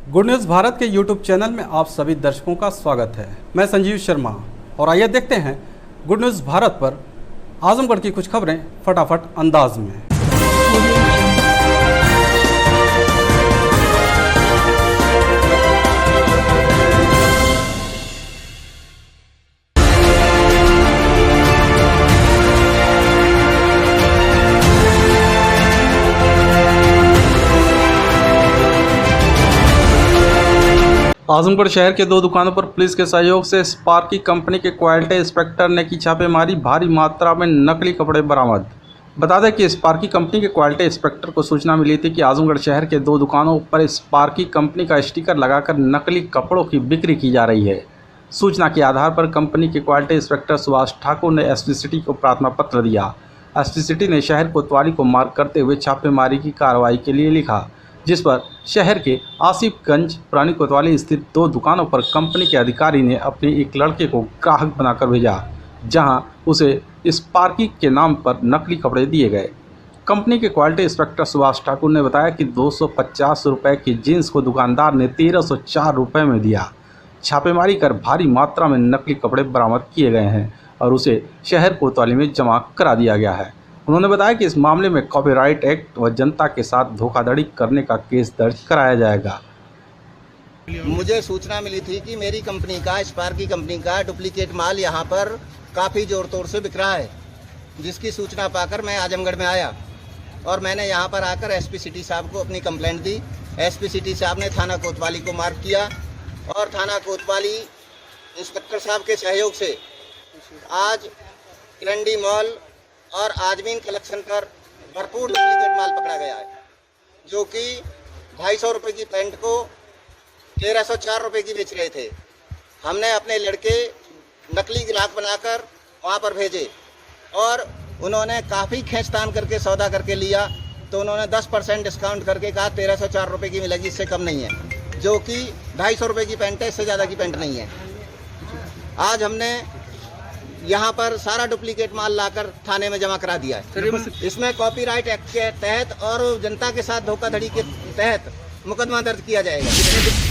Good news Bharat के YouTube channel में आप सभी दर्शकों का स्वागत है। मैं संजीव शर्मा और आइए देखते हैं गुड न्यूज़ भारत पर आजमगढ़ की कुछ खबरें फटाफट अंदाज में। आजमगढ़ शहर के 2 दुकानों पर पुलिस के सहयोग से स्पार्की कंपनी के क्वालिटी इंस्पेक्टर ने की छापेमारी। भारी मात्रा में नकली कपड़े बरामद। बता दें कि स्पार्की कंपनी के क्वालिटी इंस्पेक्टर को सूचना मिली थी कि आजमगढ़ शहर के 2 दुकानों पर स्पार्की कंपनी का स्टिकर लगाकर नकली कपड़ों की बिक्री की जा रही है। सूचना के आधार पर कंपनी के क्वालिटी इंस्पेक्टर सुभाष ठाकुर ने एसपी सिटी को प्रार्थना पत्र दिया। एसपी सिटी ने शहर कोतवाली को मार्क करते हुए छापेमारी की कार्रवाई के लिए लिखा, जिस पर शहर के आसिफगंज पुरानी कोतवाली स्थित 2 दुकानों पर कंपनी के अधिकारी ने अपने एक लड़के को ग्राहक बनाकर भेजा, जहां उसे स्पार्की के नाम पर नकली कपड़े दिए गए। कंपनी के क्वालिटी इंस्पेक्टर सुभाष ठाकुर ने बताया कि 250 रुपये की जीन्स को दुकानदार ने 1304 रुपये में दिया। छापेमारी कर भारी मात्रा में नकली कपड़े बरामद किए गए हैं और उसे शहर कोतवाली में जमा करा दिया गया है। उन्होंने बताया कि इस मामले में कॉपीराइट एक्ट व जनता के साथ धोखाधड़ी करने का केस दर्ज कराया जाएगा। मुझे सूचना मिली थी कि मेरी कंपनी का, स्पार्की कंपनी का डुप्लीकेट माल यहाँ पर काफ़ी ज़ोर तोर से बिक रहा है, जिसकी सूचना पाकर मैं आजमगढ़ में आया और मैंने यहाँ पर आकर एसपी सिटी साहब को अपनी कंप्लेंट दी। एसपी सिटी साहब ने थाना कोतवाली को मार्क किया और थाना कोतवाली इंस्पेक्टर साहब के सहयोग से आज किरंडी मॉल और आजमीन कलेक्शन पर भरपूर डुप्लीकेट माल पकड़ा गया है, जो कि 250 रुपये की पैंट को 1304 रुपये की बेच रहे थे। हमने अपने लड़के नकली ग्राहक बनाकर वहां पर भेजे और उन्होंने काफ़ी खींचतान करके सौदा करके लिया, तो उन्होंने 10% डिस्काउंट करके कहा 1304 रुपये की मिलेगी, इससे कम नहीं है, जो कि 250 रुपये की पैंट है, इससे ज़्यादा की पैंट नहीं है। आज हमने यहाँ पर सारा डुप्लीकेट माल लाकर थाने में जमा करा दिया है। इसमें कॉपीराइट एक्ट के तहत और जनता के साथ धोखाधड़ी के तहत मुकदमा दर्ज किया जाएगा।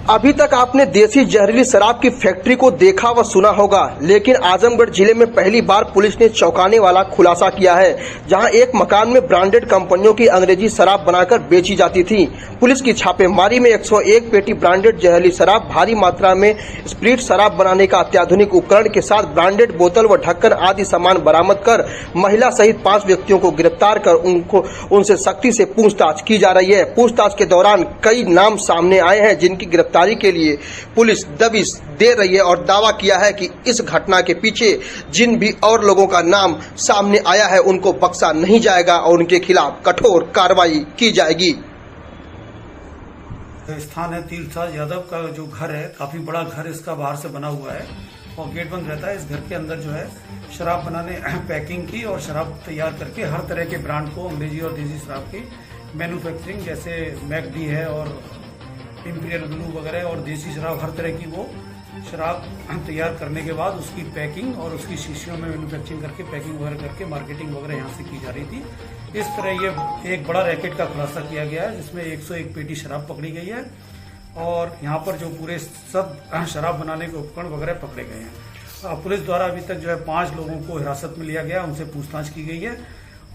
अभी तक आपने देसी जहरीली शराब की फैक्ट्री को देखा व सुना होगा, लेकिन आजमगढ़ जिले में पहली बार पुलिस ने चौंकाने वाला खुलासा किया है, जहां एक मकान में ब्रांडेड कंपनियों की अंग्रेजी शराब बनाकर बेची जाती थी। पुलिस की छापेमारी में 101 पेटी ब्रांडेड जहरीली शराब, भारी मात्रा में स्प्रिट शराब बनाने का अत्याधुनिक उपकरण के साथ ब्रांडेड बोतल व ढक्कन आदि सामान बरामद कर महिला सहित 5 व्यक्तियों को गिरफ्तार कर उनसे सख्ती से पूछताछ की जा रही है। पूछताछ के दौरान कई नाम सामने आए हैं, जिनकी गिरफ्तारी के लिए पुलिस दबिश दे रही है और दावा किया है कि इस घटना के पीछे जिन भी और लोगों का नाम सामने आया है उनको बख्शा नहीं जाएगा और उनके खिलाफ कठोर कार्रवाई की जाएगी। स्थान है तीर्थराज यादव का जो घर है, काफी बड़ा घर इसका बाहर से बना हुआ है और गेट बंद रहता है। इस घर के अंदर जो है शराब बनाने पैकिंग की और शराब तैयार करके हर तरह के ब्रांड को, अंग्रेजी और देसी शराब की मैन्युफैक्चरिंग, जैसे मैकडी है और इंपीरियल ब्लू वगैरह और देसी शराब, हर तरह की वो शराब तैयार करने के बाद उसकी पैकिंग और उसकी शीशियों में मैन्युफैक्चरिंग करके पैकिंग वगैरह करके मार्केटिंग वगैरह यहाँ से की जा रही थी। इस तरह ये एक बड़ा रैकेट का खुलासा किया गया है, जिसमें 101 पेटी शराब पकड़ी गई है और यहाँ पर जो पूरे सब शराब बनाने के उपकरण वगैरह पकड़े गए हैं। पुलिस द्वारा अभी तक जो है 5 लोगों को हिरासत में लिया गया, उनसे पूछताछ की गई है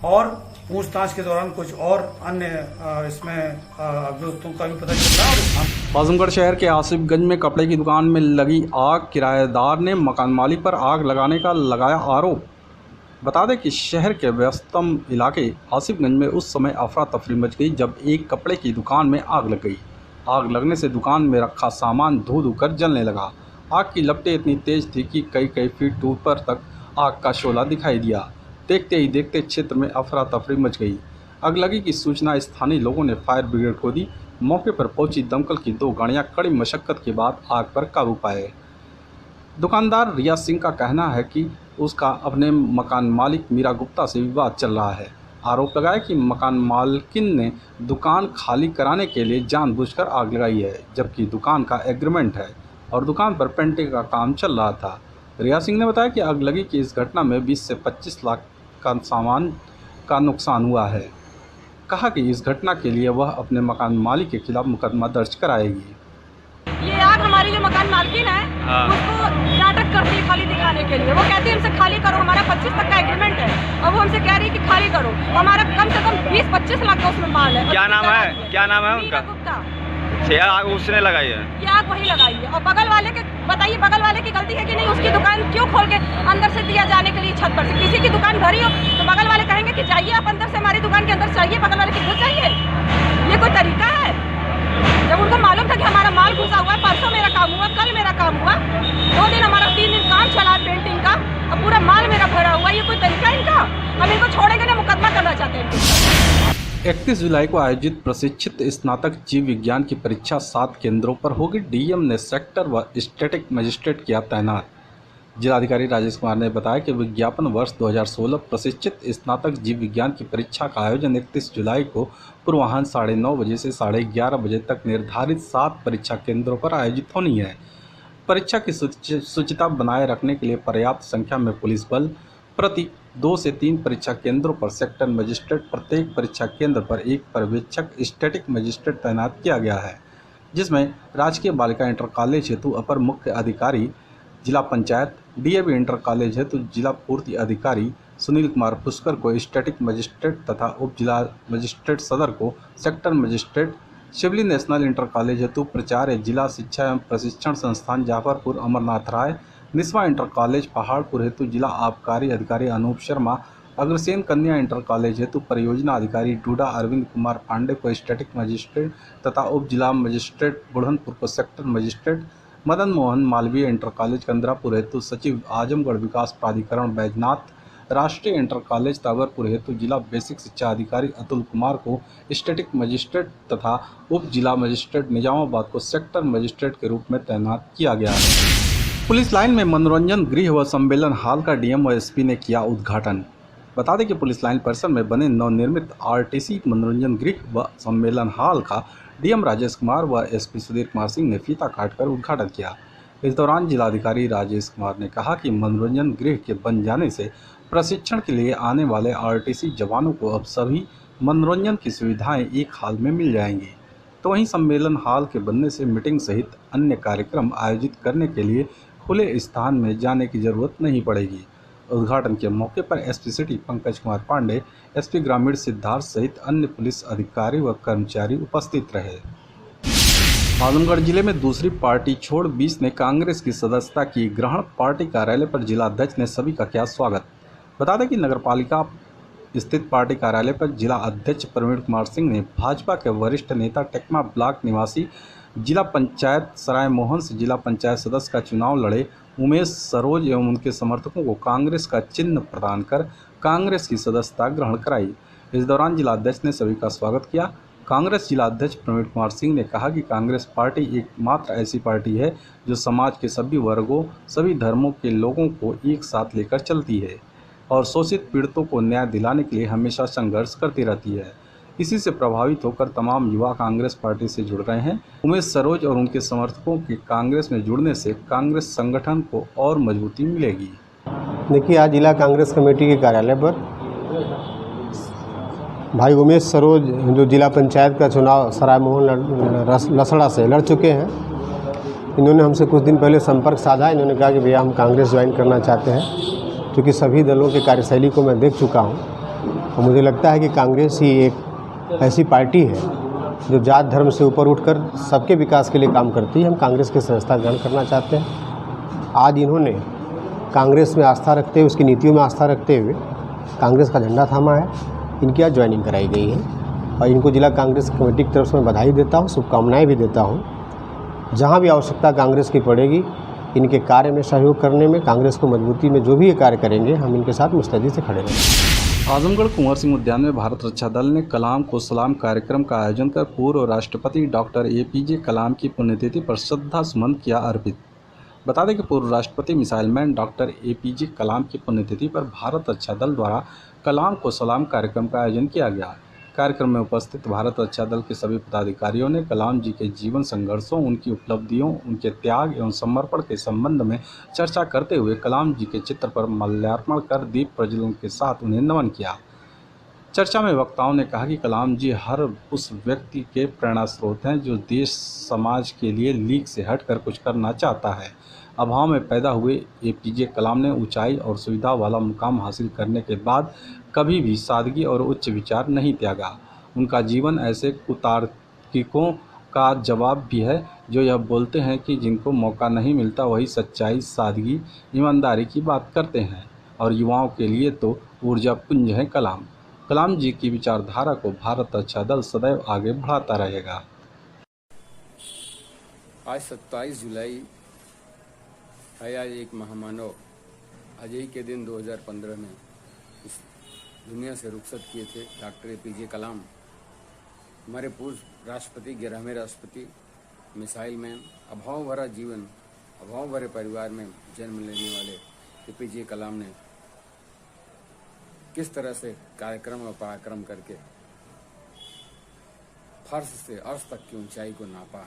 और पूछताछ के दौरान कुछ और अन्य इसमें अभियुक्तों का भी पता चल रहा है। आजमगढ़ शहर के आसिफगंज में कपड़े की दुकान में लगी आग, किराएदार ने मकान मालिक पर आग लगाने का लगाया आरोप। बता दें कि शहर के व्यस्तम इलाके आसिफगंज में उस समय अफरा तफरी मच गई जब एक कपड़े की दुकान में आग लग गई। आग लगने से दुकान में रखा सामान धू धू कर जलने लगा। आग की लपटें इतनी तेज थी कि कई फीट ऊपर तक आग का शोला दिखाई दिया। देखते ही देखते क्षेत्र में अफरा तफरी मच गई। अगलगी की सूचना स्थानीय लोगों ने फायर ब्रिगेड को दी। मौके पर पहुंची दमकल की 2 गाड़ियां कड़ी मशक्कत के बाद आग पर काबू पाए। दुकानदार रिया सिंह का कहना है कि उसका अपने मकान मालिक मीरा गुप्ता से विवाद चल रहा है। आरोप लगाया कि मकान मालकिन ने दुकान खाली कराने के लिए जानबूझकर आग लगाई है, जबकि दुकान का एग्रीमेंट है और दुकान पर पेंटिंग का काम चल रहा था। रिया सिंह ने बताया कि अगलगी की इस घटना में 20 से 25 लाख का सामान का नुकसान हुआ है। कहा कि इस घटना के लिए वह अपने मकान मालिक के खिलाफ मुकदमा दर्ज कराएगी। ये आग हमारी जो मकान मालकिन है उसको नाटक करती है खाली दिखाने के लिए। वो कहती है हमसे खाली करो, हमारा 25 तक का एग्रीमेंट है और वो हमसे कह रही है कि खाली करो। हमारा कम से कम 20-25 लाख का उसमें माल है। क्या नाम है उनका? गुप्ता। आग उसने लगाई है? ये आग वही लगाई है। और बगल वाले के बताइए, बगल वाले की गलती है कि नहीं? उसकी दुकान क्यों खोल के अंदर से दिया जाने के लिए छत पर से? किसी की दुकान भरी हो तो बगल वाले कहेंगे कि जाइए आप अंदर से, हमारी दुकान के अंदर चाहिए, बगल वाले की घुस जाइए। ये कोई तरीका है? जब उनको मालूम था कि हमारा माल घुसा हुआ है, परसों मेरा काम हुआ, कल मेरा काम हुआ, 2 दिन हमारा 3 दिन काम चला पेंटिंग का और पूरा माल मेरा भरा हुआ। ये कोई तरीका है इनका? हम इनको छोड़ेंगे ना, मुकदमा करना चाहते हैं। 31 जुलाई को आयोजित प्रशिक्षित स्नातक जीव विज्ञान की परीक्षा 7 केंद्रों पर होगी। डीएम ने सेक्टर व स्टैटिक मजिस्ट्रेट किया तैनात। जिलाधिकारी राजेश कुमार ने बताया कि विज्ञापन वर्ष 2016 प्रशिक्षित स्नातक जीव विज्ञान की परीक्षा का आयोजन 31 जुलाई को पूर्वाह्न 9:30 बजे से 11:30 बजे तक निर्धारित 7 परीक्षा केंद्रों पर आयोजित होनी है। परीक्षा की शुचिता बनाए रखने के लिए पर्याप्त संख्या में पुलिस बल प्रति 2 से 3 परीक्षा केंद्रों पर सेक्टर मजिस्ट्रेट, प्रत्येक परीक्षा केंद्र पर एक पर्यवेक्षक स्टैटिक मजिस्ट्रेट तैनात किया गया है, जिसमें राजकीय बालिका इंटर कॉलेज हेतु अपर मुख्य अधिकारी जिला पंचायत, डीएवी इंटर कॉलेज हेतु जिला पूर्ति अधिकारी सुनील कुमार पुष्कर को स्टैटिक मजिस्ट्रेट तथा उप जिला मजिस्ट्रेट सदर को सेक्टर मजिस्ट्रेट, शिवली नेशनल इंटर कॉलेज हेतु प्राचार्य जिला शिक्षा एवं प्रशिक्षण संस्थान जाफरपुर अमरनाथ राय, निस्वा इंटर कॉलेज पहाड़पुर हेतु जिला आबकारी अधिकारी अनूप शर्मा, अग्रसेन कन्या इंटर कॉलेज हेतु परियोजना अधिकारी डूडा अरविंद कुमार पांडे को स्टैटिक मजिस्ट्रेट तथा उप जिला मजिस्ट्रेट बुढ़नपुर को sector magistrate, Madan Mohan Malaviya inter college Kandrapur हेतु सचिव आजमगढ़ विकास प्राधिकरण बैजनाथ, राष्ट्रीय इंटर कॉलेज ताबरपुर हेतु जिला बेसिक शिक्षा अधिकारी अतुल कुमार को स्टैटिक मजिस्ट्रेट तथा उप जिला मजिस्ट्रेट निजामाबाद को सेक्टर मजिस्ट्रेट के रूप में तैनात किया गया है। पुलिस लाइन में मनोरंजन गृह व सम्मेलन हॉल का डीएम व एसपी ने किया उद्घाटन। बता दें कि पुलिस लाइन परिसर में बने नवनिर्मित आरटीसी मनोरंजन गृह व सम्मेलन हॉल का डीएम राजेश कुमार व एसपी सुधीर कुमार सिंह ने फीता काटकर उद्घाटन किया। इस दौरान जिलाधिकारी राजेश कुमार ने कहा कि मनोरंजन गृह के बन जाने से प्रशिक्षण के लिए आने वाले आरटीसी जवानों को अब सभी मनोरंजन की सुविधाएं एक हॉल में मिल जाएंगी। तो वहीं सम्मेलन हॉल के बनने से मीटिंग सहित अन्य कार्यक्रम आयोजित करने के लिए खुले स्थान में जाने की जरूरत नहीं पड़ेगी। उद्घाटन के मौके पर SP city Pankaj Kumar Pandey, SP ग्रामीण सिद्धार्थ सहित अन्य पुलिस अधिकारी व कर्मचारी उपस्थित रहे। आजमगढ़ जिले में दूसरी पार्टी छोड़ 20 ने कांग्रेस की सदस्यता की ग्रहण। पार्टी कार्यालय पर जिलाध्यक्ष ने सभी का किया स्वागत। बता दें कि नगरपालिका स्थित पार्टी कार्यालय पर जिला अध्यक्ष प्रवीण कुमार सिंह ने भाजपा के वरिष्ठ नेता टेकमा ब्लॉक निवासी जिला पंचायत सराय मोहन से जिला पंचायत सदस्य का चुनाव लड़े उमेश सरोज एवं उनके समर्थकों को कांग्रेस का चिन्ह प्रदान कर कांग्रेस की सदस्यता ग्रहण कराई। इस दौरान जिलाध्यक्ष ने सभी का स्वागत किया। कांग्रेस जिलाध्यक्ष प्रवीण कुमार सिंह ने कहा कि कांग्रेस पार्टी एकमात्र ऐसी पार्टी है जो समाज के सभी वर्गों, सभी धर्मों के लोगों को एक साथ लेकर चलती है और शोषित पीड़ितों को न्याय दिलाने के लिए हमेशा संघर्ष करती रहती है। इसी से प्रभावित होकर तमाम युवा कांग्रेस पार्टी से जुड़ रहे हैं। उमेश सरोज और उनके समर्थकों के कांग्रेस में जुड़ने से कांग्रेस संगठन को और मजबूती मिलेगी। देखिए, आज जिला कांग्रेस कमेटी के कार्यालय पर भाई उमेश सरोज जो जिला पंचायत का चुनाव सराय मोहन लसड़ा से लड़ चुके हैं, इन्होंने हमसे कुछ दिन पहले संपर्क साधा। इन्होंने कहा कि भैया हम कांग्रेस ज्वाइन करना चाहते हैं, क्योंकि सभी दलों की कार्यशैली को मैं देख चुका हूँ और मुझे लगता है कि कांग्रेस ही एक ऐसी पार्टी है जो जात धर्म से ऊपर उठकर सबके विकास के लिए काम करती है। हम कांग्रेस की सदस्यता ग्रहण करना चाहते हैं। आज इन्होंने कांग्रेस में आस्था रखते हुए, उसकी नीतियों में आस्था रखते हुए कांग्रेस का झंडा थामा है। इनकी आज ज्वाइनिंग कराई गई है और इनको जिला कांग्रेस कमेटी की तरफ से मैं बधाई देता हूँ, शुभकामनाएँ भी देता हूँ। जहाँ भी आवश्यकता कांग्रेस की पड़ेगी, इनके कार्य में सहयोग करने में, कांग्रेस को मजबूती में जो भी ये कार्य करेंगे, हम इनके साथ मुस्तैदी से खड़े रहेंगे। आजमगढ़ कुंवर सिंह उद्यान में भारत रक्षा दल ने कलाम को सलाम कार्यक्रम का आयोजन कर पूर्व राष्ट्रपति डॉक्टर एपीजे कलाम की पुण्यतिथि पर श्रद्धा सुमन किया अर्पित। बता दें कि पूर्व राष्ट्रपति मिसाइल मैन डॉक्टर एपीजे कलाम की पुण्यतिथि पर भारत रक्षा दल द्वारा कलाम को सलाम कार्यक्रम का आयोजन किया गया। कार्यक्रम में उपस्थित भारत रक्षा दल के सभी पदाधिकारियों ने कलाम जी के जीवन संघर्षों, उनकी उपलब्धियों, उनके त्याग एवं समर्पण के संबंध में चर्चा करते हुए कलाम जी के चित्र पर माल्यार्पण कर दीप प्रज्वलन के साथ उन्हें नमन किया। चर्चा में वक्ताओं ने कहा कि कलाम जी हर उस व्यक्ति के प्रेरणा स्रोत हैं जो देश समाज के लिए लीक से हटकर कुछ करना चाहता है। अभाव में पैदा हुए एपीजे कलाम ने ऊंचाई और सुविधा वाला मुकाम हासिल करने के बाद कभी भी सादगी और उच्च विचार नहीं त्यागा। उनका जीवन ऐसे कुतार्किकों का जवाब भी है जो यह बोलते हैं कि जिनको मौका नहीं मिलता वही सच्चाई, सादगी, ईमानदारी की बात करते हैं। और युवाओं के लिए तो ऊर्जा पुंज है कलाम। कलाम जी की विचारधारा को भारत अच्छा दल सदैव आगे बढ़ाता रहेगा। आज 27 जुलाई है। आज एक महामानव आज ही के दिन 2015 में इस दुनिया से रुखसत किए थे डॉक्टर एपीजे कलाम। हमारे पूर्व राष्ट्रपति, 11वें राष्ट्रपति, मिसाइल मैन, अभाव भरा जीवन, अभाव भरे परिवार में जन्म लेने वाले एपीजे कलाम ने किस तरह से कार्यक्रम और पराक्रम करके फर्श से अर्श तक की ऊंचाई को नापा,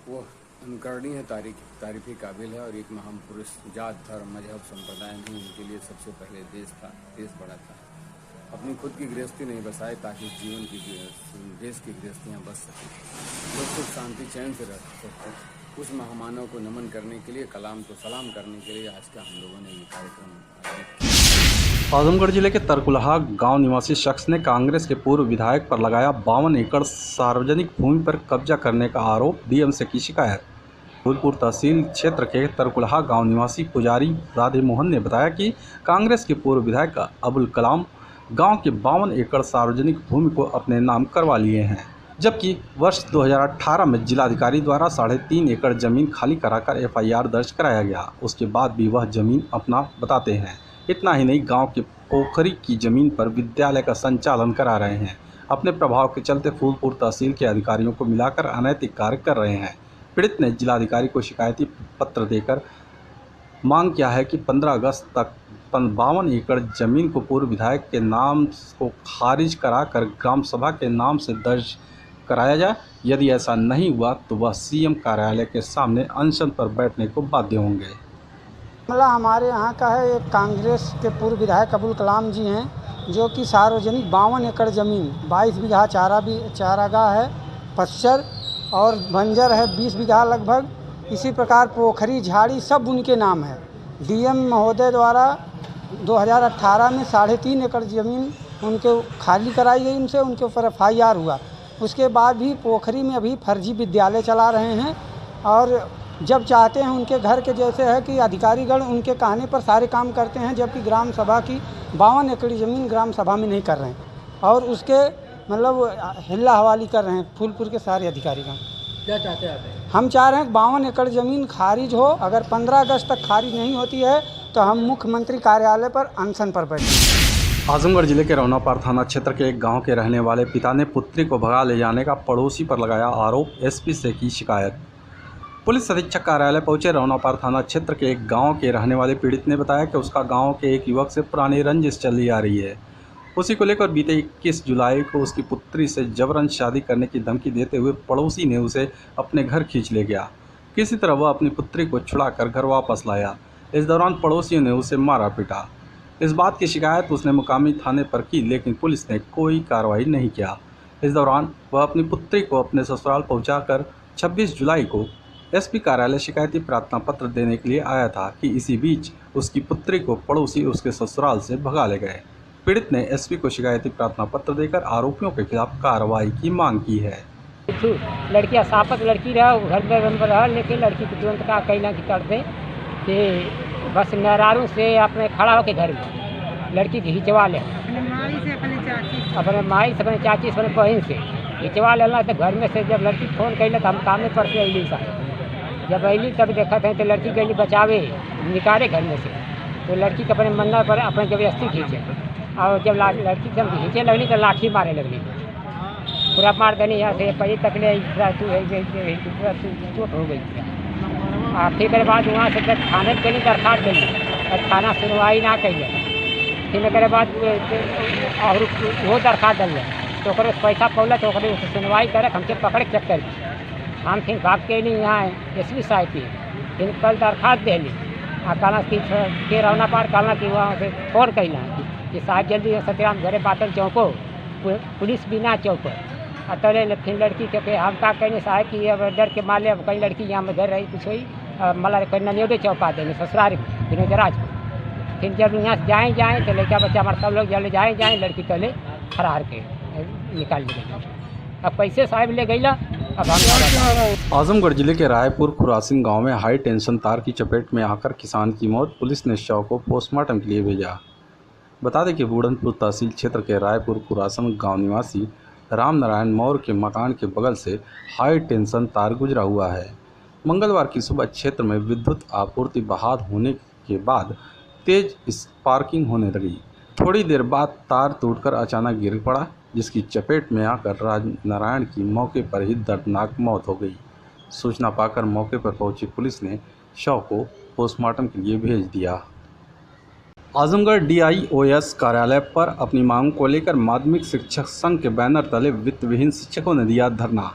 वो अनुकरणीय तारीफी काबिल है। और एक महान पुरुष, जात, धर्म, मजहब, संप्रदाय नहीं, उनके लिए सबसे पहले देश था, देश बड़ा था। अपनी खुद की गृहस्थी नहीं बसाए ताकि जीवन की देश की गृहस्थियाँ बच सकें, लोग सुख शांति चैन से रह सकते। उस महामानव को नमन करने के लिए, कलाम को सलाम करने के लिए आज का हम लोगों ने ये कार्यक्रम आयोजित किया। आजमगढ़ जिले के तरकुलहा गांव निवासी शख्स ने कांग्रेस के पूर्व विधायक पर लगाया 52 एकड़ सार्वजनिक भूमि पर कब्जा करने का आरोप, डीएम से की शिकायत। फूलपुर तहसील क्षेत्र के तरकुलहा गांव निवासी पुजारी राधे मोहन ने बताया कि कांग्रेस के पूर्व विधायक अबुल कलाम गांव के 52 एकड़ सार्वजनिक भूमि को अपने नाम करवा लिए हैं, जबकि वर्ष 2018 में जिलाधिकारी द्वारा 3.5 एकड़ जमीन खाली कराकर FIR दर्ज कराया गया। उसके बाद भी वह जमीन अपना बताते हैं। इतना ही नहीं, गांव के पोखरी की जमीन पर विद्यालय का संचालन करा रहे हैं। अपने प्रभाव के चलते फूलपुर तहसील के अधिकारियों को मिलाकर अनैतिक कार्य कर रहे हैं। पीड़ित ने जिलाधिकारी को शिकायती पत्र देकर मांग किया है कि 15 अगस्त तक 52 एकड़ जमीन को पूर्व विधायक के नाम को खारिज कराकर ग्राम सभा के नाम से दर्ज कराया जाए। यदि ऐसा नहीं हुआ तो वह CM कार्यालय के सामने अनशन पर बैठने को बाध्य होंगे। मामला हमारे यहाँ का है। एक कांग्रेस के पूर्व विधायक अबुल कलाम जी हैं जो कि सार्वजनिक 52 एकड़ ज़मीन, 22 बीघा चारागाह है, पश्चर और बंजर है 20 बीघा लगभग। इसी प्रकार पोखरी, झाड़ी सब उनके नाम है। डीएम महोदय द्वारा 2018 में 3.5 एकड़ ज़मीन उनके खाली कराई गई, उनसे उनके ऊपर FIR हुआ। उसके बाद भी पोखरी में अभी फर्जी विद्यालय चला रहे हैं और जब चाहते हैं उनके घर के जैसे है कि अधिकारीगण उनके कहने पर सारे काम करते हैं, जबकि ग्राम सभा की 52 एकड़ ज़मीन ग्राम सभा में नहीं कर रहे हैं और उसके मतलब हिल्ला हवाली कर रहे हैं फूलपुर के सारे अधिकारीगण। क्या चाहते हैं आप? हम चाह रहे हैं कि 52 एकड़ ज़मीन खारिज हो। अगर 15 अगस्त तक खारिज नहीं होती है तो हम मुख्यमंत्री कार्यालय पर अनशन पर बैठेंगे। आजमगढ़ जिले के रौनापार थाना क्षेत्र के एक गांव के रहने वाले पिता ने पुत्री को भगा ले जाने का पड़ोसी पर लगाया आरोप, SP से की शिकायत। पुलिस अधीक्षक कार्यालय पहुंचे रौनापार थाना क्षेत्र के एक गांव के रहने वाले पीड़ित ने बताया कि उसका गांव के एक युवक से पुरानी रंजिश चली आ रही है। उसी को लेकर बीते 21 जुलाई को उसकी पुत्री से जबरन शादी करने की धमकी देते हुए पड़ोसी ने उसे अपने घर खींच ले गया। किसी तरह वह अपनी पुत्री को छुड़ाकर घर वापस लाया। इस दौरान पड़ोसियों ने उसे मारा पीटा। इस बात की शिकायत उसने मुकामी थाने पर की, लेकिन पुलिस ने कोई कार्रवाई नहीं किया। इस दौरान वह अपनी पुत्री को अपने ससुराल पहुंचाकर 26 जुलाई को SP कार्यालय शिकायती प्रार्थना पत्र देने के लिए आया था कि इसी बीच उसकी पुत्री को पड़ोसी उसके ससुराल से भगा ले गए। पीड़ित ने SP को शिकायती प्रार्थना पत्र देकर आरोपियों के खिलाफ कार्रवाई की मांग की है। लड़की असापत लड़की रहा, घर में रहा, लेकिन लड़की को तुरंत का कहना की कर दे कि बस नारारू से अपने खड़ा होकर घर में लड़की खिंचवा ले, अपने माई से अपने चाची से अपने बहन से खिंचवा लेना। तो घर में से जब लड़की फ़ोन कैल तो हम कामे पर से अली साहब, जब अली तब देखा थे तो लड़की गई बचावे निकाले घर में से, तो लड़की के अपने मन्ना पर अपने जबरदस्ती खींचे और जब लड़की जब खींचे लगनी तो लाठी मारे लगनी, पूरा मार देनी। यहाँ से पहले तकले चोट हो गई। फिर बाद वहाँ से जब थाने के लिए दरखास्त देनी, थाना सुनवाई ना कही। फिर बाद और वो दरखास्त दिल तो पैसा पौला तो सुनवाई करे, हमसे पकड़ चेक कर हम फिर भाग के नहीं यहाँ SP साहब की फिर कल दरखास्त दे ली। कहना कि रौना पार कहना कि वहाँ से फोन कैला कि साहब जल्दी सत्यराम घरे बातल चौको पुलिस बिना चौक पर अतले फिर लड़की के हम का कहने साहब कि अब डर के माले अब कई लड़की यहाँ में डर रही कुछ हुई मला कोई ननियोडे चौपा देने ससुराल विनोदराज फिर जब यहाँ से जाएँ तो लड़का बच्चा हमारे सब लोग जल्दी जाएँ लड़की तले फरार के निकाल ले गई। अब कैसे साहब ले गई अब हम आजमगढ़ जिले के रायपुर खुरासिन गांव में हाई टेंशन तार की चपेट में आकर किसान की मौत, पुलिस ने शव को पोस्टमार्टम के लिए भेजा। बता दें कि बूढ़नपुर तहसील क्षेत्र के रायपुर खुरासन गांव निवासी राम नारायण मौर्य के मकान के बगल से हाई टेंशन तार गुजरा हुआ है। मंगलवार की सुबह क्षेत्र में विद्युत आपूर्ति बहाल होने के बाद तेज स्पार्किंग होने लगी। थोड़ी देर बाद तार टूटकर अचानक गिर पड़ा, जिसकी चपेट में आकर राज नारायण की मौके पर ही दर्दनाक मौत हो गई। सूचना पाकर मौके पर पहुंची पुलिस ने शव को पोस्टमार्टम के लिए भेज दिया। आजमगढ़ DIOS कार्यालय पर अपनी मांग को लेकर माध्यमिक शिक्षक संघ के बैनर तले वित्त विहीन शिक्षकों ने दिया धरना।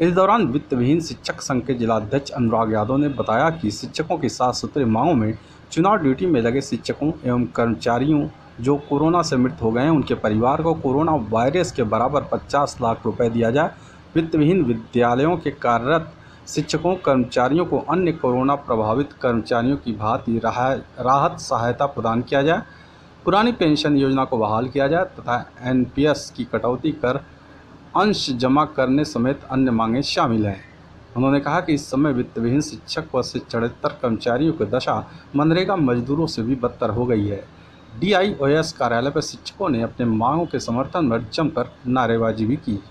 इस दौरान वित्त विहीन शिक्षक संघ के जिलाध्यक्ष अनुराग यादव ने बताया कि शिक्षकों की 7 सूत्रीय मांगों में चुनाव ड्यूटी में लगे शिक्षकों एवं कर्मचारियों जो कोरोना से मृत हो गए हैं उनके परिवार को कोरोना वायरस के बराबर 50 लाख रुपए दिया जाए। वित्त विहीन विद्यालयों के कार्यरत शिक्षकों कर्मचारियों को अन्य कोरोना प्रभावित कर्मचारियों की भांति राहत सहायता प्रदान किया जाए। पुरानी पेंशन योजना को बहाल किया जाए तथा NPS की कटौती कर अंश जमा करने समेत अन्य मांगें शामिल हैं। उन्होंने कहा कि इस समय वित्त विहीन शिक्षक व शिक्षणेतर कर्मचारियों की दशा मनरेगा मजदूरों से भी बदतर हो गई है। DIOS कार्यालय पर शिक्षकों ने अपने मांगों के समर्थन में जमकर नारेबाजी भी की।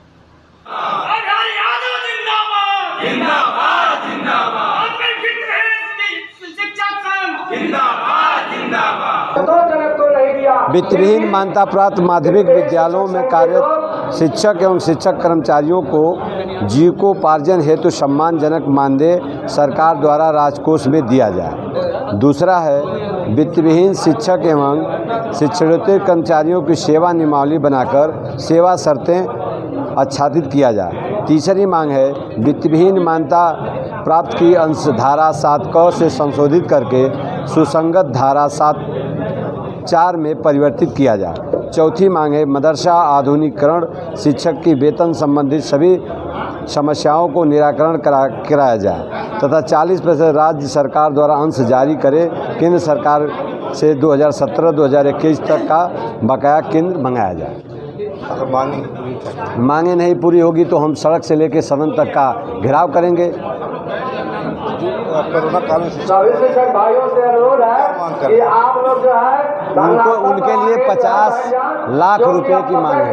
वित्तविहीन मान्यता प्राप्त माध्यमिक विद्यालयों में कार्यरत शिक्षक एवं शिक्षक कर्मचारियों को जीविकोपार्जन हेतु सम्मानजनक मानदेय सरकार द्वारा राजकोष में दिया जाए। दूसरा है वित्तविहीन शिक्षक एवं शिक्षणेतर कर्मचारियों की सेवा नियमावली बनाकर सेवा शर्तें आच्छादित किया जाए। तीसरी मांग है वित्तविहीन मान्यता प्राप्त की अंश धारा 7 क से संशोधित करके सुसंगत धारा 7(4) में परिवर्तित किया जाए। चौथी मांग है मदरसा आधुनिकीकरण, शिक्षक की वेतन संबंधित सभी समस्याओं को निराकरण कराया जाए तथा 40% राज्य सरकार द्वारा अंश जारी करे। केंद्र सरकार से 2017-2021 तक का बकाया केंद्र मंगाया जाए। मांगे नहीं पूरी होगी तो हम सड़क से लेकर सदन तक का घेराव करेंगे। कोरोना काल में शिक्षक भाइयों से अनुरोध है कि आप लोग जो है उनके लिए 50 लाख रुपए की मांग है।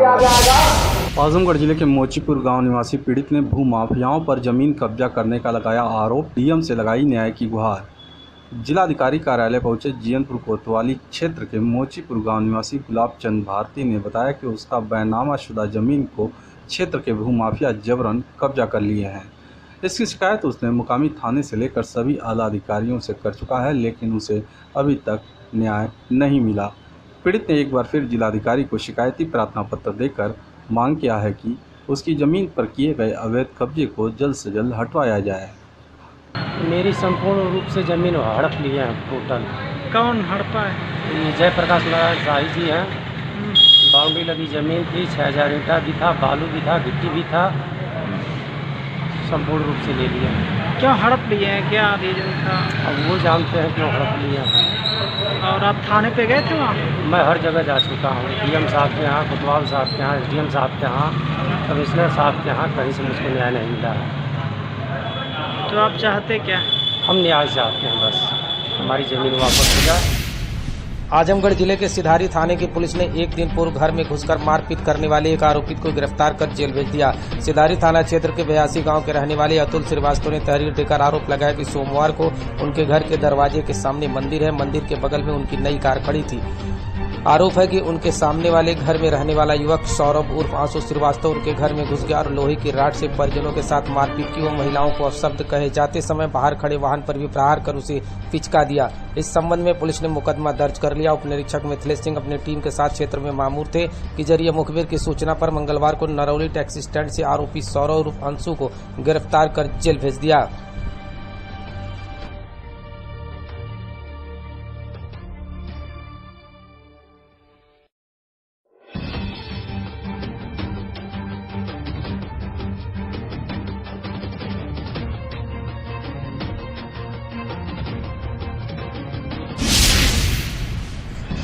आजमगढ़ जिले के मोचीपुर गांव निवासी पीड़ित ने भू माफियाओं पर जमीन कब्जा करने का लगाया आरोप, DM से लगाई न्याय की गुहार। जिलाधिकारी कार्यालय पहुंचे जीयनपुर कोतवाली क्षेत्र के मोचीपुर गांव निवासी गुलाब चंद भारती ने बताया कि उसका बैनामा शुदा जमीन को क्षेत्र के भू माफिया जबरन कब्जा कर लिए हैं। इसकी शिकायत उसने मुकामी थाने से लेकर सभी आला अधिकारियों से कर चुका है, लेकिन उसे अभी तक न्याय नहीं मिला। पीड़ित ने एक बार फिर जिलाधिकारी को शिकायती प्रार्थना पत्र देकर मांग किया है कि उसकी ज़मीन पर किए गए अवैध कब्जे को जल्द से जल्द हटवाया जाए। मेरी संपूर्ण रूप से ज़मीन हड़प ली है टोटल। कौन हड़पा है? ये जयप्रकाश नारायण शाही जी हैं। बाउंड्री लगी ज़मीन थी, 6000 ईंटा भी था, बालू भी था, गिट्टी भी था, संपूर्ण रूप से ले लिया। क्यों हड़प लिए हैं? क्या रीजन था? अब वो जानते हैं क्यों हड़प लिया। और आप थाने पे गए थे वहाँ? मैं हर जगह जा चुका हूँ, DM साहब के यहाँ, कोतवाल साहब के यहाँ, SDM साहब के यहाँ, कमिश्नर साहब के यहाँ, कहीं से मुझको न्याय नहीं मिला है। तो आप चाहते क्या? हम न्याय चाहते हैं, बस हमारी ज़मीन वापस हो जाए। आजमगढ़ जिले के सिधारी थाने की पुलिस ने एक दिन पूर्व घर में घुसकर मारपीट करने वाले एक आरोपित को गिरफ्तार कर जेल भेज दिया। सिधारी थाना क्षेत्र के 82 गांव के रहने वाले अतुल श्रीवास्तव ने तहरीर देकर आरोप लगाया कि सोमवार को उनके घर के दरवाजे के सामने मंदिर है, मंदिर के बगल में उनकी नई कार खड़ी थी। आरोप है कि उनके सामने वाले घर में रहने वाला युवक सौरभ उर्फ आंसू श्रीवास्तव उनके घर में घुस गया और लोहे की राड से परिजनों के साथ मारपीट की व महिलाओं को अपशब्द कहे जाते समय बाहर खड़े वाहन पर भी प्रहार कर उसे पिचका दिया। इस संबंध में पुलिस ने मुकदमा दर्ज कर लिया। उप निरीक्षक मिथिलेश सिंह अपनी टीम के साथ क्षेत्र में मामूर थे कि जरिए मुखबिर की सूचना पर मंगलवार को नरौली टैक्सी स्टैंड से आरोपी सौरभ उर्फ अंशु को गिरफ्तार कर जेल भेज दिया।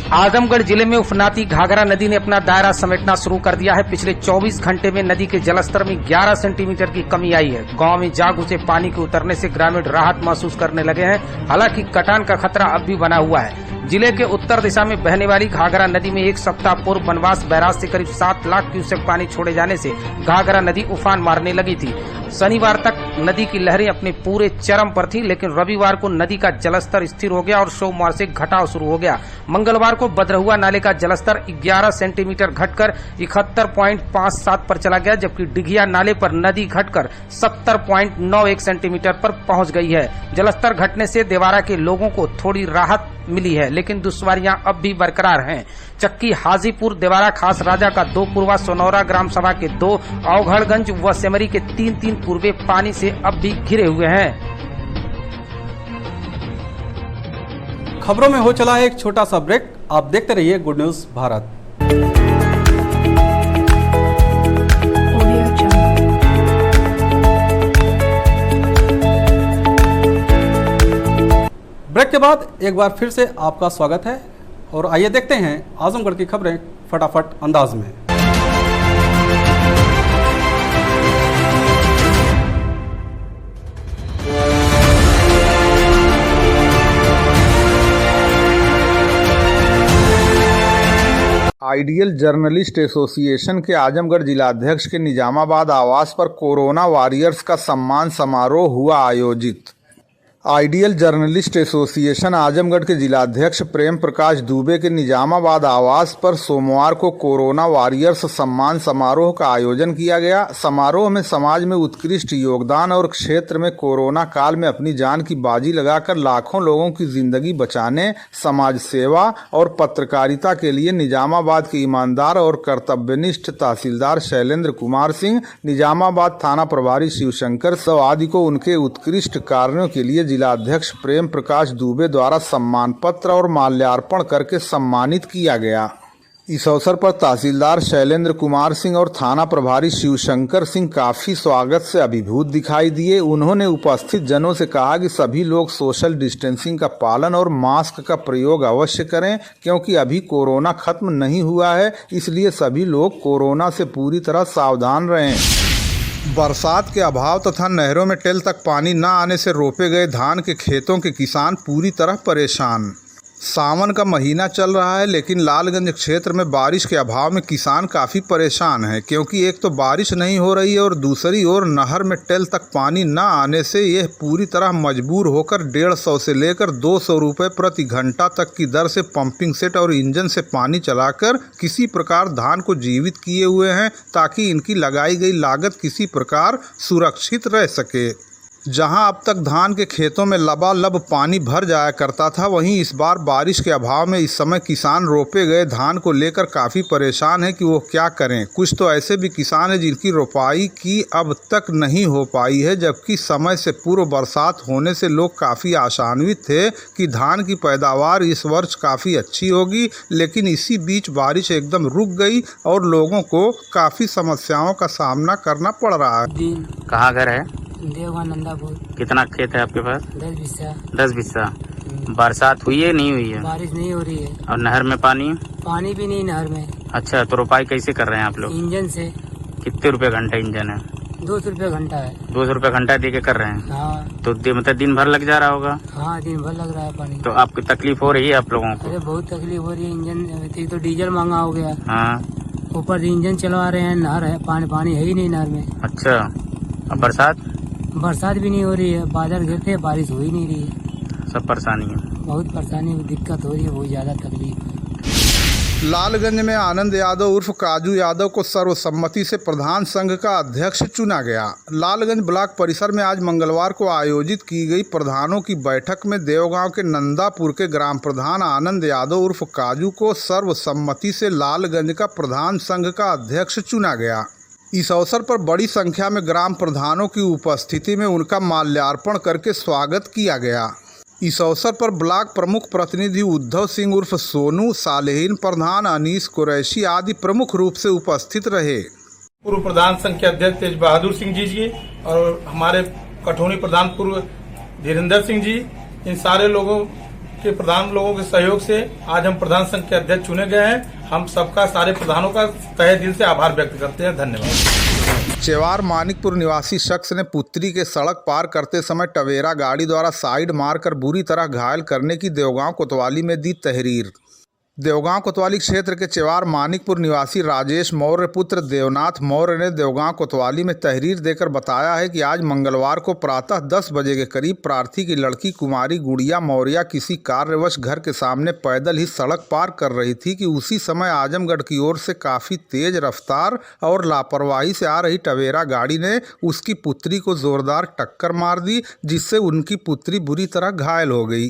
आजमगढ़ जिले में उफनाती घाघरा नदी ने अपना दायरा समेटना शुरू कर दिया है। पिछले 24 घंटे में नदी के जलस्तर में 11 सेंटीमीटर की कमी आई है। गांव में जा घुसे पानी के उतरने से ग्रामीण राहत महसूस करने लगे हैं। हालांकि कटान का खतरा अब भी बना हुआ है। जिले के उत्तर दिशा में बहने वाली घाघरा नदी में एक सप्ताह पूर्व बनवास बैराज से करीब 7 लाख क्यूसेक पानी छोड़े जाने से घाघरा नदी उफान मारने लगी थी। शनिवार तक नदी की लहरें अपने पूरे चरम पर थी, लेकिन रविवार को नदी का जलस्तर स्थिर हो गया और सोमवार से घटाव शुरू हो गया। मंगलवार को बदरहुआ नाले का जलस्तर 11 सेंटीमीटर घटकर 71.57 पर चला गया, जबकि डिघिया नाले पर नदी घटकर 70.91 सेंटीमीटर पर पहुंच गई है। जलस्तर घटने से देवारा के लोगों को थोड़ी राहत मिली है, लेकिन दुश्वारियां अब भी बरकरार हैं। चक्की, हाजीपुर, देवारा खास राजा का 2 पूर्वा, सोनौरा ग्राम सभा के 2, अवघड़गंज व सेमरी के 3 पूर्वे पानी से अब भी घिरे हुए हैं। खबरों में हो चला है एक छोटा सा ब्रेक। आप देखते रहिए गुड न्यूज भारत। ब्रेक के बाद एक बार फिर से आपका स्वागत है और आइए देखते हैं आजमगढ़ की खबरें फटाफट अंदाज में। आइडियल जर्नलिस्ट एसोसिएशन के आजमगढ़ जिलाध्यक्ष के निजामाबाद आवास पर कोरोना वॉरियर्स का सम्मान समारोह हुआ आयोजित। आइडियल जर्नलिस्ट एसोसिएशन आजमगढ़ के जिलाध्यक्ष प्रेम प्रकाश दुबे के निजामाबाद आवास पर सोमवार को कोरोना वॉरियर्स सम्मान समारोह का आयोजन किया गया। समारोह में समाज में उत्कृष्ट योगदान और क्षेत्र में कोरोना काल में अपनी जान की बाजी लगाकर लाखों लोगों की जिंदगी बचाने, समाज सेवा और पत्रकारिता के लिए निजामाबाद के ईमानदार और कर्तव्यनिष्ठ तहसीलदार शैलेंद्र कुमार सिंह, निजामाबाद थाना प्रभारी शिवशंकर सव आदि को उनके उत्कृष्ट कार्यों के लिए जिलाध्यक्ष प्रेम प्रकाश दुबे द्वारा सम्मान पत्र और माल्यार्पण करके सम्मानित किया गया। इस अवसर पर तहसीलदार शैलेंद्र कुमार सिंह और थाना प्रभारी शिवशंकर सिंह काफी स्वागत से अभिभूत दिखाई दिए। उन्होंने उपस्थित जनों से कहा कि सभी लोग सोशल डिस्टेंसिंग का पालन और मास्क का प्रयोग अवश्य करें, क्योंकि अभी कोरोना खत्म नहीं हुआ है, इसलिए सभी लोग कोरोना से पूरी तरह सावधान रहें। बरसात के अभाव तथा नहरों में टेल तक पानी न आने से रोपे गए धान के खेतों के किसान पूरी तरह परेशान। सावन का महीना चल रहा है, लेकिन लालगंज क्षेत्र में बारिश के अभाव में किसान काफ़ी परेशान हैं, क्योंकि एक तो बारिश नहीं हो रही है और दूसरी ओर नहर में टेल तक पानी न आने से यह पूरी तरह मजबूर होकर 150 से लेकर 200 रुपये प्रति घंटा तक की दर से पंपिंग सेट और इंजन से पानी चलाकर किसी प्रकार धान को जीवित किए हुए हैं, ताकि इनकी लगाई गई लागत किसी प्रकार सुरक्षित रह सके। जहां अब तक धान के खेतों में लबालब पानी भर जाया करता था, वहीं इस बार बारिश के अभाव में इस समय किसान रोपे गए धान को लेकर काफ़ी परेशान है कि वो क्या करें। कुछ तो ऐसे भी किसान हैं जिनकी रोपाई की अब तक नहीं हो पाई है, जबकि समय से पूर्व बरसात होने से लोग काफ़ी आशान्वित थे कि धान की पैदावार इस वर्ष काफ़ी अच्छी होगी, लेकिन इसी बीच बारिश एकदम रुक गई और लोगों को काफ़ी समस्याओं का सामना करना पड़ रहा है। कहाँ घर है? देवगा नंदापुर। कितना खेत है आपके पास? 10 बिस्सा। 10 बिस्सा। बरसात हुई है नहीं हुई है? बारिश नहीं हो रही है। और नहर में पानी? पानी भी नहीं नहर में। अच्छा, तो रोपाई कैसे कर रहे हैं आप लोग? इंजन से। कितने रुपए घंटा इंजन है? 200 रुपये घंटा है। 200 रुपये घंटा दे के कर रहे हैं? हाँ। तो मतलब दिन भर लग जा रहा होगा? हाँ, दिन भर लग रहा है पानी। तो आपकी तकलीफ हो रही है आप लोगों को? अरे बहुत तकलीफ हो रही है। इंजन एक तो डीजल महंगा हो गया, हाँ, ऊपर इंजन चलवा रहे हैं, नहर है, पानी है ही नहीं नहर में। अच्छा, अब बरसात भी नहीं हो रही है, बादल गिरते हैं, बारिश हो ही नहीं रही है। सब परेशानी है, बहुत परेशानी, दिक्कत हो रही है, बहुत ज्यादा तकलीफ है। लालगंज में आनंद यादव उर्फ काजू यादव को सर्वसम्मति से प्रधान संघ का अध्यक्ष चुना गया। लालगंज ब्लॉक परिसर में आज मंगलवार को आयोजित की गई प्रधानों की बैठक में देवगांव के नंदापुर के ग्राम प्रधान आनंद यादव उर्फ काजू को सर्वसम्मति से लालगंज का प्रधान संघ का अध्यक्ष चुना गया। इस अवसर पर बड़ी संख्या में ग्राम प्रधानों की उपस्थिति में उनका माल्यार्पण करके स्वागत किया गया। इस अवसर पर ब्लॉक प्रमुख प्रतिनिधि उद्धव सिंह उर्फ सोनू, सालेहीन प्रधान अनीस कुरैशी आदि प्रमुख रूप से उपस्थित रहे। पूर्व प्रधान संघ के अध्यक्ष तेज बहादुर सिंह जी और हमारे कठौनी प्रधान पूर्व धीरेन्द्र सिंह जी, इन सारे लोगों के प्रधान लोगों के सहयोग से आज हम प्रधान संघ के अध्यक्ष चुने गए हैं। हम सबका, सारे प्रधानों का तहे दिल से आभार व्यक्त करते हैं। धन्यवाद। चेवार मानिकपुर निवासी शख्स ने पुत्री के सड़क पार करते समय टवेरा गाड़ी द्वारा साइड मारकर बुरी तरह घायल करने की देवगांव कोतवाली में दी तहरीर। देवगांव कोतवाली क्षेत्र के चेवार मानिकपुर निवासी राजेश मौर्य पुत्र देवनाथ मौर्य ने देवगांव कोतवाली में तहरीर देकर बताया है कि आज मंगलवार को प्रातः 10 बजे के करीब प्रार्थी की लड़की कुमारी गुड़िया मौर्य किसी कार्यवश घर के सामने पैदल ही सड़क पार कर रही थी कि उसी समय आजमगढ़ की ओर से काफ़ी तेज रफ्तार और लापरवाही से आ रही टवेरा गाड़ी ने उसकी पुत्री को जोरदार टक्कर मार दी, जिससे उनकी पुत्री बुरी तरह घायल हो गई।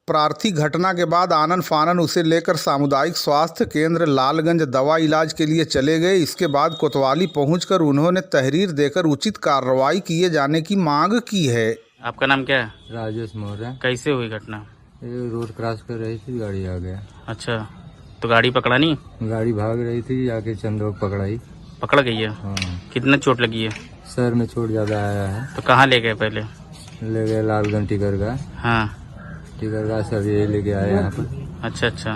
प्रार्थी घटना के बाद आनन फानन उसे लेकर सामुदायिक स्वास्थ्य केंद्र लालगंज दवा इलाज के लिए चले गए। इसके बाद कोतवाली पहुंचकर उन्होंने तहरीर देकर उचित कार्रवाई किए जाने की मांग की है। आपका नाम क्या है? राजेश मौर्य। कैसे हुई घटना? ये रोड क्रॉस कर रही थी, गाड़ी आ गया। अच्छा, तो गाड़ी पकड़ा नहीं? गाड़ी भाग रही थी, जाके चंद लोग पकड़ाई। पकड़ गई है? हाँ। कितना चोट लगी है? सर में चोट ज्यादा आया है। तो कहाँ ले गए? पहले ले गए लालगंज टिकरगा। हाँ, टिकरगा से अभी ये लेके आए यहाँ पर। अच्छा अच्छा,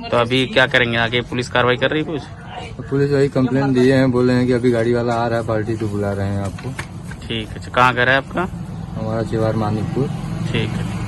तो अभी क्या करेंगे आगे? पुलिस कार्रवाई कर रही है कुछ? तो पुलिस वही कंप्लेंट दिए हैं, बोले हैं कि अभी गाड़ी वाला आ रहा है, पार्टी तो बुला रहे हैं आपको। ठीक है। कहाँ घर है आपका? हमारा चेवार मानिकपुर। ठीक है।